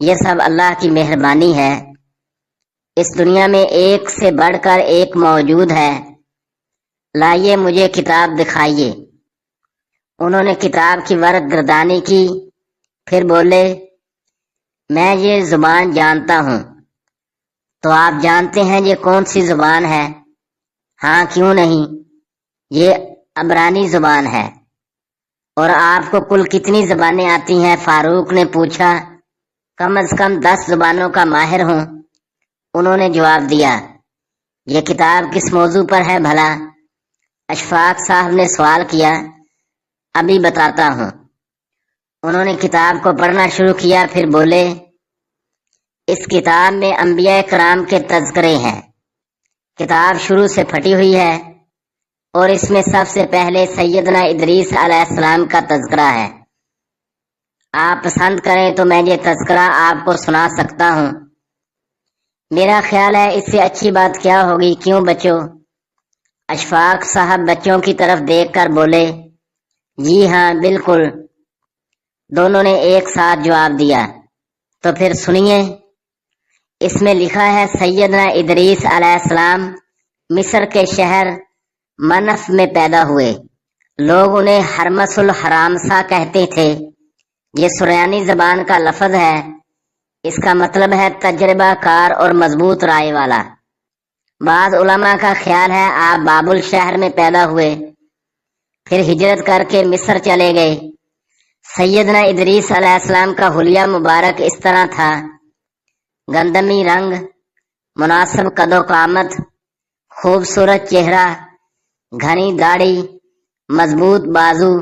یہ سب اللہ کی مہربانی ہے۔ اس دنیا میں ایک سے بڑھ کر ایک موجود ہے، لائیے مجھے کتاب دکھائیے۔ انہوں نے کتاب کی ورق گردانی کی، پھر بولے میں یہ زبان جانتا ہوں۔ تو آپ جانتے ہیں یہ کون سی زبان ہے؟ ہاں کیوں نہیں، یہ عبرانی زبان ہے۔ اور آپ کو کل کتنی زبانیں آتی ہیں؟ فاروق نے پوچھا۔ کم از کم 10 زبانوں کا ماہر ہوں، انہوں نے جواب دیا۔ یہ کتاب کس موضوع پر ہے بھلا؟ اشفاق صاحب نے سوال کیا۔ ابھی بتاتا ہوں۔ انہوں نے کتاب کو پڑھنا شروع کیا، پھر بولے اس کتاب میں انبیاء کرام کے تذکرے ہیں۔ کتاب شروع سے پھٹی ہوئی ہے اور اس میں سب سے پہلے سیدنا ادریس علیہ السلام کا تذکرہ ہے۔ آپ پسند کریں تو میں یہ تذکرہ آپ کو سنا سکتا ہوں۔ میرا خیال ہے اس سے اچھی بات کیا ہوگی، کیوں بچوں؟ اشفاق صاحب بچوں کی طرف دیکھ کر بولے جی ہاں بالکل، دونوں نے ایک ساتھ جواب دیا۔ تو پھر سنیے، اس میں لکھا ہے سیدنا ادریس علیہ السلام مصر کے شہر منف میں پیدا ہوئے۔ لوگ انہیں حرمس الحرامسا کہتے تھے۔ یہ سریانی زبان کا لفظ ہے، اس کا مطلب ہے تجربہ کار اور مضبوط رائے والا۔ بعض علماء کا خیال ہے آپ بابل شہر میں پیدا ہوئے، پھر ہجرت کر کے مصر چلے گئے۔ سیدنا ادریس علیہ السلام کا حلیہ مبارک اس طرح تھا، گندمی رنگ، مناسب قد و قامت، خوبصورت چہرہ، گھنی داڑھی، مضبوط بازو،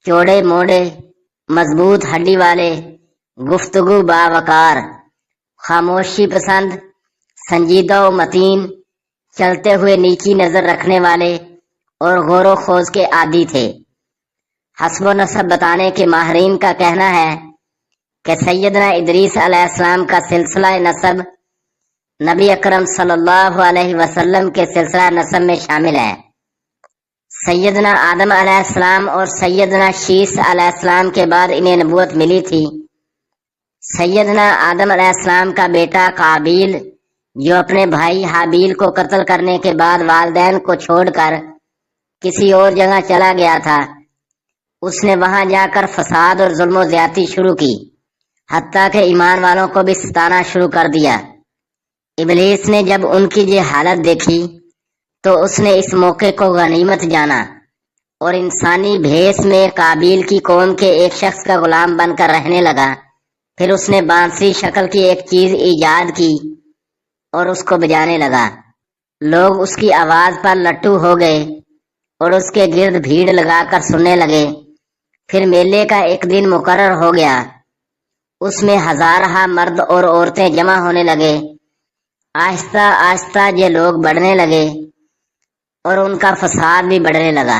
چوڑے موڑے، مضبوط ہڈی والے، گفتگو باوقار، خاموشی پسند، سنجیدہ و متین، چلتے ہوئے نیچی نظر رکھنے والے اور غور و خوض کے عادی تھے۔ حسب و نسب بتانے کے ماہرین کا کہنا ہے کہ سیدنا ادریس علیہ السلام کا سلسلہ نسب نبی اکرم صلی اللہ علیہ وسلم کے سلسلہ نسب میں شامل ہے۔ سیدنا آدم علیہ السلام اور سیدنا شیس علیہ السلام کے بعد انہیں نبوت ملی تھی۔ سیدنا آدم علیہ السلام کا بیٹا قابیل، جو اپنے بھائی حابیل کو قتل کرنے کے بعد والدین کو چھوڑ کر کسی اور جگہ چلا گیا تھا، اس نے وہاں جا کر فساد اور ظلم و زیادتی شروع کی، حتیٰ کہ ایمان والوں کو بھی ستانا شروع کر دیا۔ ابلیس نے جب ان کی یہ حالت دیکھی تو اس نے اس موقع کو غنیمت جانا اور انسانی بھیس میں قابیل کی قوم کے ایک شخص کا غلام بن کر رہنے لگا۔ پھر اس نے بانسری شکل کی ایک چیز ایجاد کی اور اس کو بجانے لگا۔ لوگ اس کی آواز پر لٹو ہو گئے اور اس کے گرد بھیڑ لگا کر سننے لگے۔ پھر میلے کا ایک دن مقرر ہو گیا، اس میں ہزارہ مرد اور عورتیں جمع ہونے لگے۔ آہستہ آہستہ یہ لوگ بڑھنے لگے اور ان کا فساد بھی بڑھنے لگا۔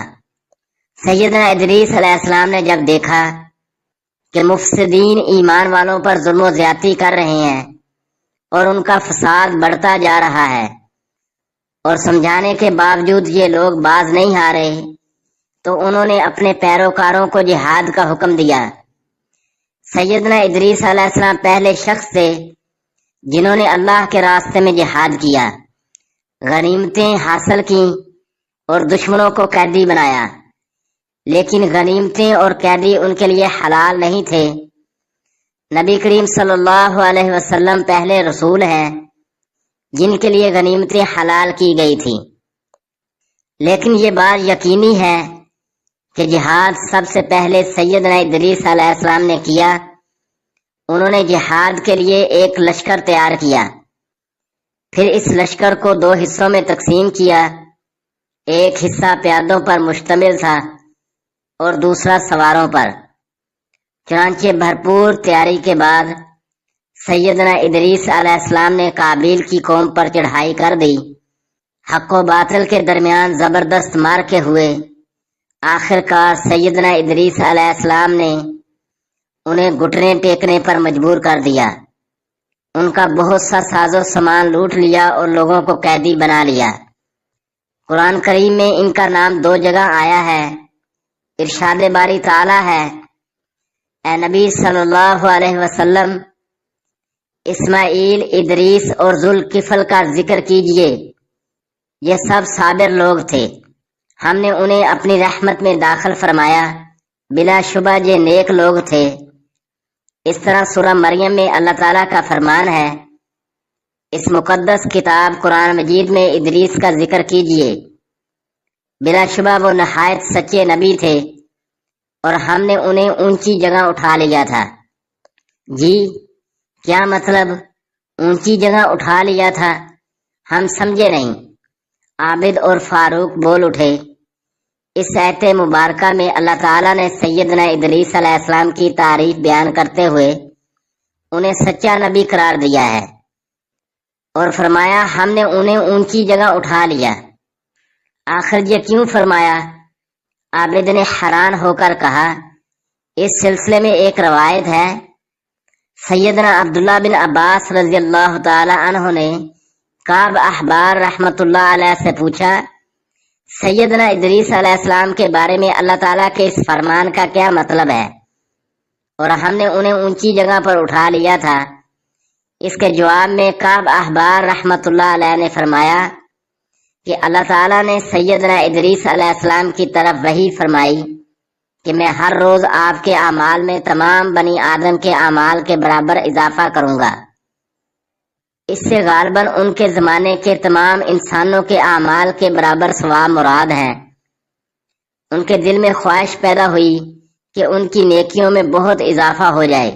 سیدنا ادریس علیہ السلام نے جب دیکھا کہ مفسدین ایمان والوں پر ظلم و زیادتی کر رہے ہیں اور ان کا فساد بڑھتا جا رہا ہے اور سمجھانے کے باوجود یہ لوگ باز نہیں آ رہے، تو انہوں نے اپنے پیروکاروں کو جہاد کا حکم دیا۔ سیدنا ادریس علیہ السلام پہلے شخص تھے جنہوں نے اللہ کے راستے میں جہاد کیا، غنیمتیں حاصل کی اور دشمنوں کو قیدی بنایا، لیکن غنیمتیں اور قیدی ان کے لیے حلال نہیں تھے۔ نبی کریم صلی اللہ علیہ وسلم پہلے رسول ہیں جن کے لیے غنیمتیں حلال کی گئی تھی، لیکن یہ بات یقینی ہے کہ جہاد سب سے پہلے سیدنا ادریس علیہ السلام نے کیا۔ انہوں نے جہاد کے لیے ایک لشکر تیار کیا، پھر اس لشکر کو 2 حصوں میں تقسیم کیا۔ ایک حصہ پیادوں پر مشتمل تھا اور دوسرا سواروں پر۔ چنانچہ بھرپور تیاری کے بعد سیدنا ادریس علیہ السلام نے قابیل کی قوم پر چڑھائی کر دی۔ حق و باطل کے درمیان زبردست مارکے ہوئے۔ آخر کار سیدنا ادریس علیہ السلام نے انہیں گھٹنے ٹیکنے پر مجبور کر دیا، ان کا بہت سا ساز و سامان لوٹ لیا اور لوگوں کو قیدی بنا لیا۔ قرآن کریم میں ان کا نام 2 جگہ آیا ہے۔ ارشاد باری تعالی ہے، اے نبی صلی اللہ علیہ وسلم، اسماعیل، ادریس اور ذوالکفل کا ذکر کیجئے، یہ سب صابر لوگ تھے، ہم نے انہیں اپنی رحمت میں داخل فرمایا، بلا شبہ یہ نیک لوگ تھے۔ اس طرح سورہ مریم میں اللہ تعالیٰ کا فرمان ہے، اس مقدس کتاب قرآن مجید میں ادریس کا ذکر کیجئے، بلا شبہ وہ نہایت سچے نبی تھے اور ہم نے انہیں اونچی جگہ اٹھا لیا تھا۔ جی کیا مطلب اونچی جگہ اٹھا لیا تھا؟ ہم سمجھے نہیں۔ عابد اور فاروق بول اٹھے۔ اس آیت مبارکہ میں اللہ تعالیٰ نے سیدنا ادریس علیہ السلام کی تعریف بیان کرتے ہوئے انہیں سچا نبی قرار دیا ہے اور فرمایا ہم نے انہیں اونچی جگہ اٹھا لیا۔ آخر یہ کیوں فرمایا؟ عابد نے حیران ہو کر کہا، اس سلسلے میں ایک روایت ہے، سیدنا عبداللہ بن عباس رضی اللہ تعالی عنہ نے کعب احبار رحمت اللہ علیہ سے پوچھا، سیدنا ادریس علیہ السلام کے بارے میں اللہ تعالیٰ کے اس فرمان کا کیا مطلب ہے اور ہم نے انہیں اونچی جگہ پر اٹھا لیا تھا؟ اس کے جواب میں کعب احبار رحمت اللہ علیہ نے فرمایا کہ اللہ تعالیٰ نے سیدنا ادریس علیہ السلام کی طرف وحی فرمائی کہ میں ہر روز آپ کے اعمال میں تمام بنی آدم کے اعمال کے برابر اضافہ کروں گا۔ اس سے غالباً ان کے زمانے کے تمام انسانوں کے اعمال کے برابر ثواب مراد ہیں۔ ان کے دل میں خواہش پیدا ہوئی کہ ان کی نیکیوں میں بہت اضافہ ہو جائے۔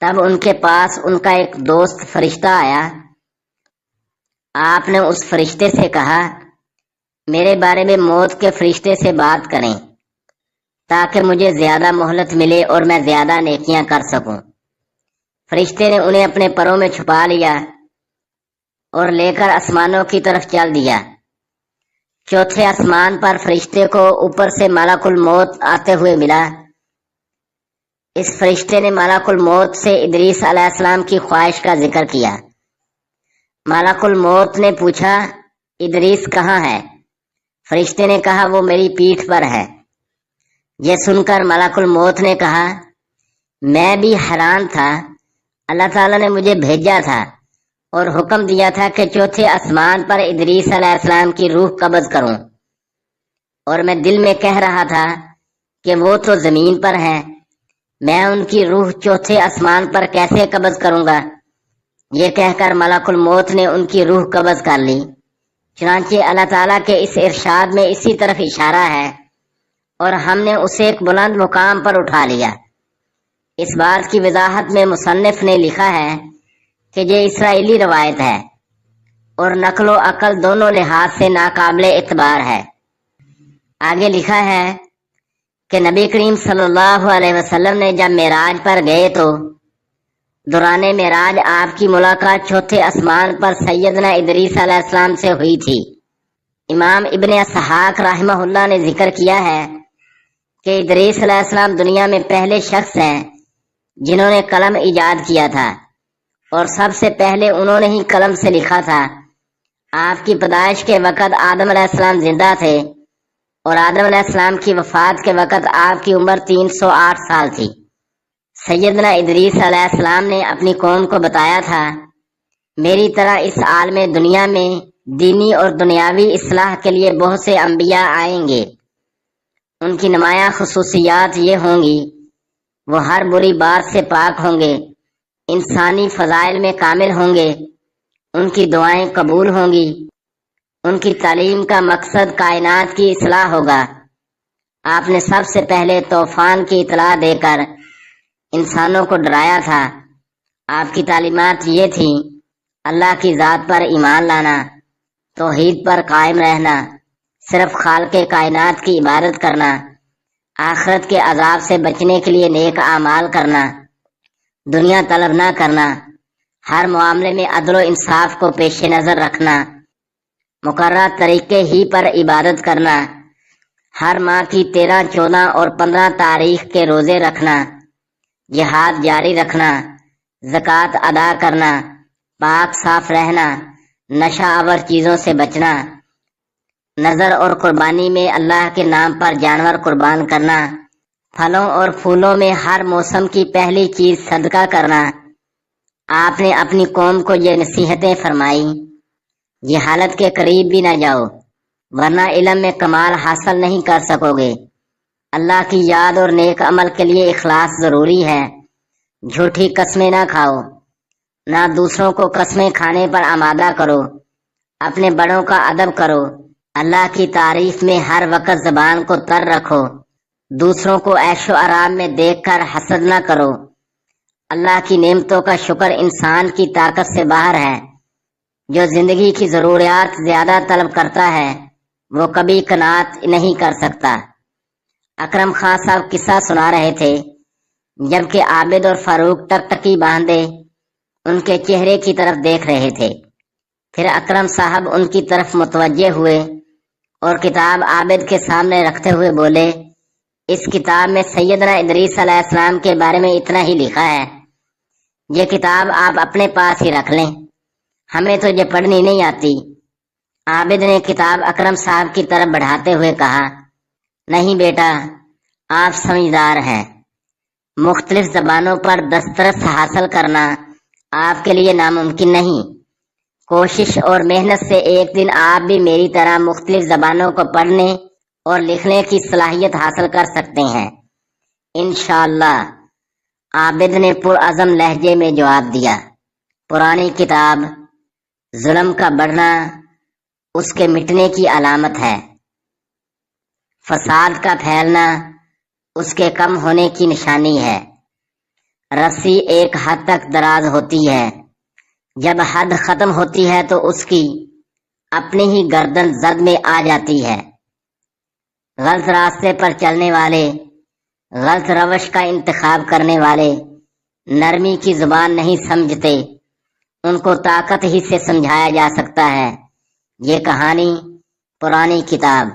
تب ان کے پاس ان کا ایک دوست فرشتہ آیا۔ آپ نے اس فرشتے سے کہا، میرے بارے میں موت کے فرشتے سے بات کریں تاکہ مجھے زیادہ مہلت ملے اور میں زیادہ نیکیاں کر سکوں۔ فرشتے نے انہیں اپنے پروں میں چھپا لیا اور لے کر آسمانوں کی طرف چل دیا۔ چوتھے آسمان پر فرشتے کو اوپر سے ملک الموت آتے ہوئے ملا۔ اس فرشتے نے ملک الموت سے ادریس علیہ السلام کی خواہش کا ذکر کیا۔ ملک الموت نے پوچھا، ادریس کہاں ہے؟ فرشتے نے کہا، وہ میری پیٹھ پر ہے۔ یہ سن کر ملک الموت نے کہا، میں بھی حیران تھا، اللہ تعالیٰ نے مجھے بھیجا تھا اور حکم دیا تھا کہ چوتھے آسمان پر ادریس علیہ السلام کی روح قبض کروں، اور میں دل میں کہہ رہا تھا کہ وہ تو زمین پر ہیں، میں ان کی روح چوتھے آسمان پر کیسے قبض کروں گا؟ یہ کہہ کر ملک الموت نے ان کی روح قبض کر لی۔ چنانچہ اللہ تعالیٰ کے اس ارشاد میں اسی طرف اشارہ ہے اور ہم نے اسے ایک بلند مقام پر اٹھا لیا۔ اس بات کی وضاحت میں مصنف نے لکھا ہے کہ یہ اسرائیلی روایت ہے اور نقل و عقل دونوں لحاظ سے ناقابل اعتبار ہے۔ آگے لکھا ہے کہ نبی کریم صلی اللہ علیہ وسلم نے جب معراج پر گئے تو دوران معراج آپ کی ملاقات چوتھے آسمان پر سیدنا ادریس علیہ السلام سے ہوئی تھی۔ امام ابن اسحاق رحمہ اللہ نے ذکر کیا ہے کہ ادریس علیہ السلام دنیا میں پہلے شخص ہیں جنہوں نے قلم ایجاد کیا تھا اور سب سے پہلے انہوں نے ہی قلم سے لکھا تھا۔ آپ کی پیدائش کے وقت آدم علیہ السلام زندہ تھے اور آدم علیہ السلام کی وفات کے وقت آپ کی عمر 308 سال تھی۔ سیدنا ادریس علیہ السلام نے اپنی قوم کو بتایا تھا، میری طرح اس عالم دنیا میں دینی اور دنیاوی اصلاح کے لیے بہت سے انبیاء آئیں گے۔ ان کی نمایاں خصوصیات یہ ہوں گی، وہ ہر بری بات سے پاک ہوں گے، انسانی فضائل میں کامل ہوں گے، ان کی دعائیں قبول ہوں گی، ان کی تعلیم کا مقصد کائنات کی اصلاح ہوگا۔ آپ نے سب سے پہلے طوفان کی اطلاع دے کر انسانوں کو ڈرایا تھا۔ آپ کی تعلیمات یہ تھیں، اللہ کی ذات پر ایمان لانا، توحید پر قائم رہنا، صرف خالق کائنات کی عبادت کرنا، آخرت کے عذاب سے بچنے کے لیے نیک اعمال کرنا، دنیا طلب نہ کرنا، ہر معاملے میں عدل و انصاف کو پیش نظر رکھنا، مقررہ طریقے ہی پر عبادت کرنا، ہر ماہ کی 13، 14 اور 15 تاریخ کے روزے رکھنا، جہاد جاری رکھنا، زکوٰۃ ادا کرنا، پاک صاف رہنا، نشہ آور چیزوں سے بچنا، نظر اور قربانی میں اللہ کے نام پر جانور قربان کرنا، پھلوں اور پھولوں میں ہر موسم کی پہلی چیز صدقہ کرنا، آپ نے اپنی قوم کو یہ نصیحتیں فرمائی، یہ حالت کے قریب بھی نہ جاؤ ورنہ علم میں کمال حاصل نہیں کر سکو گے۔ اللہ کی یاد اور نیک عمل کے لیے اخلاص ضروری ہے۔ جھوٹی قسمیں نہ کھاؤ، نہ دوسروں کو قسمیں کھانے پر آمادہ کرو، اپنے بڑوں کا ادب کرو، اللہ کی تعریف میں ہر وقت زبان کو تر رکھو، دوسروں کو عیش و آرام میں دیکھ کر حسد نہ کرو۔ اللہ کی نعمتوں کا شکر انسان کی طاقت سے باہر ہے۔ جو زندگی کی ضروریات زیادہ طلب کرتا ہے وہ کبھی قناعت نہیں کر سکتا۔ اکرم خان صاحب قصہ سنا رہے تھے، جبکہ عابد اور فاروق ٹکٹکی باندھے ان کے چہرے کی طرف دیکھ رہے تھے۔ پھر اکرم صاحب ان کی طرف متوجہ ہوئے اور کتاب عابد کے سامنے رکھتے ہوئے بولے، اس کتاب میں سیدنا ادریس علیہ السلام کے بارے میں اتنا ہی لکھا ہے، یہ کتاب آپ اپنے پاس ہی رکھ لیں، ہمیں تو یہ پڑھنی نہیں آتی۔ عابد نے کتاب اکرم صاحب کی طرف بڑھاتے ہوئے کہا، نہیں بیٹا، آپ سمجھدار ہیں، مختلف زبانوں پر دسترس حاصل کرنا آپ کے لیے ناممکن نہیں۔ کوشش اور محنت سے ایک دن آپ بھی میری طرح مختلف زبانوں کو پڑھنے اور لکھنے کی صلاحیت حاصل کر سکتے ہیں انشاءاللہ۔ عابد نے پرعزم لہجے میں جواب دیا۔ پرانی کتاب ظلم کا بڑھنا اس کے مٹنے کی علامت ہے، فساد کا پھیلنا اس کے کم ہونے کی نشانی ہے۔ رسی ایک حد تک دراز ہوتی ہے، جب حد ختم ہوتی ہے تو اس کی اپنی ہی گردن زد میں آ جاتی ہے۔ غلط راستے پر چلنے والے، غلط روش کا انتخاب کرنے والے نرمی کی زبان نہیں سمجھتے، ان کو طاقت ہی سے سمجھایا جا سکتا ہے۔ یہ کہانی پرانی کتاب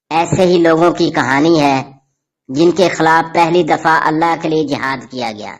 ایسے ہی لوگوں کی کہانی ہے جن کے خلاف پہلی دفعہ اللہ کے لیے جہاد کیا گیا۔